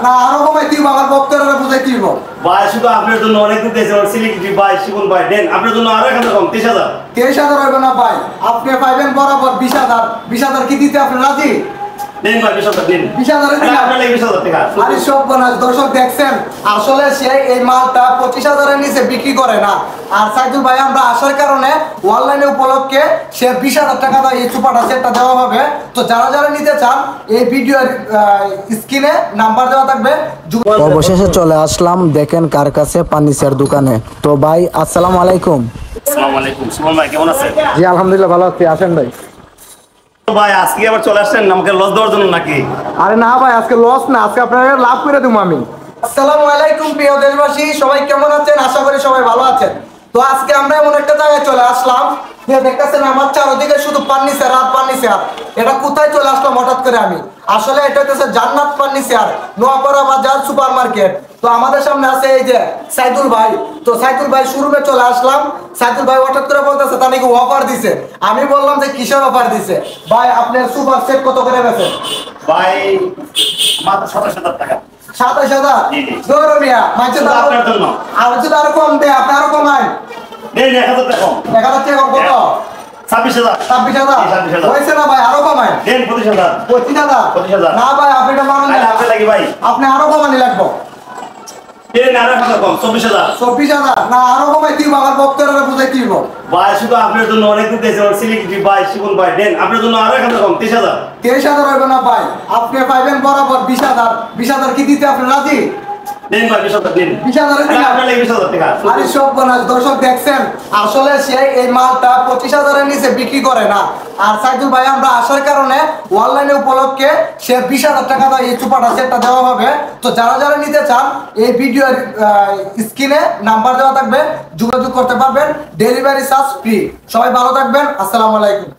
না আরো কমাই দিব আমার বক্তরা বুঝাই দিব ভাই শুধু আপনার জন্য অনেক দিন দিয়েছে ওর সিলিকি ভাই শিবুল ভাই দেন আপনার জন্য আরো 1000 কম 23000 23000 হইবে না ভাই আপনি পাইবেন বরাবর 20000 20000 কি দিতে আপনি রাজি দেন ভাই 20000 দিন 20000 দিন আপনার লাগবে 20000 টাকা আরে সব বনাস দর্শক দেখছেন আসলে সে এই মালটা 25000 এর নিচে বিক্রি করে না আর সাইদুল ভাই আমরা আসার কারণে অনলাইনে উপলক্ষে সে 20000 টাকা দিয়ে এই সুপারটা সেটটা দেওয়া হবে তো যারা যারা নিতে চান এই ভিডিওর স্ক্রিনে নাম্বার দেওয়া থাকবে অবশেষে চলে আসলাম দেখেন কার কাছে ফার্নিচার দোকানে তো ভাই আসসালামু আলাইকুম আসসালামু আলাইকুম সুমন ভাই কেমন আছেন জি আলহামদুলিল্লাহ ভালো আছি আসেন ভাই তো ভাই আজকে আবার চলে আসছেন আমাকে লস দেওয়ার জন্য নাকি আরে না ভাই আজকে লস না আজকে আপনারা লাভ করে দেবো আমি আসসালামু আলাইকুম প্রিয় দেশবাসী সবাই কেমন আছেন আশা করি সবাই ভালো আছেন তো আজকে আমরা এমন একটা জায়গায় চলে আসলাম যে দেখতেছেন আমার চারদিকে শুধু ফার্নিচার আর ফার্নিচার এটা কোথায় চলে আসলাম হঠাৎ করে আমি আসলে এটা হচ্ছে জান্নাত ফার্নিচার নোয়াপাড়া বাজার সুপার মার্কেট তো আমাদের সামনে আছে এই যে সাইদুল ভাই তো সাইদুল ভাই শোরুমে চলে আসলাম সাইদুল ভাই হঠাৎ করে বলতেছে তা নাকি অফার দিছে আমি বললাম যে কিসের অফার দিছে ভাই আপনার সুপার সেট কত করে গেছে ভাই মাত্র 27000 টাকা 27000 গরমিয়া মাঝে তো আপনার জন্য আর যদি আরো কম দেয় আপনি আরো কমাই দেন 1000 টাকা কম 1000 টাকা কত 26000 26000 হয়েছে না ভাই আরো কমাই দেন 25000 25000 না ভাই আপনি এটা মানেন না আপনি লাগি ভাই আপনি আরো কমানি লাগবে দেন আরো 1000 কম 24000 24000 না আরো কমাই দিব আমার বক্তরা বুঝাই দিব ভাই শুধু আপনার জন্য অনেক দিন দিয়েছে ওর সিলিকি ভাই শিবুল ভাই দেন আপনার জন্য আরো 1000 কম 23000 23000 হইবে না ভাই আপনি পাইবেন বরাবর 20000 20000 কি দিতে আপনি রাজি দেন ভাই 20000 দিন 20000 দিন আপনার লাগবে 20000 টাকা আরে সব বনাস দর্শক দেখছেন আসলে সে এই মালটা 25000 এর নিচে বিক্রি করে না আর সাইদুল ভাই আমরা আসার কারণে অনলাইনে উপলক্ষে সে 20000 টাকা দিয়ে এই সুপারটা সেটটা দেওয়া হবে তো যারা যারা নিতে চান এই ভিডিওর স্ক্রিনে নাম্বার দেওয়া থাকবে যোগাযোগ করতে পারবেন ডেলিভারি চার্জ ফ্রি সবাই ভালো থাকবেন আসসালামু আলাইকুম।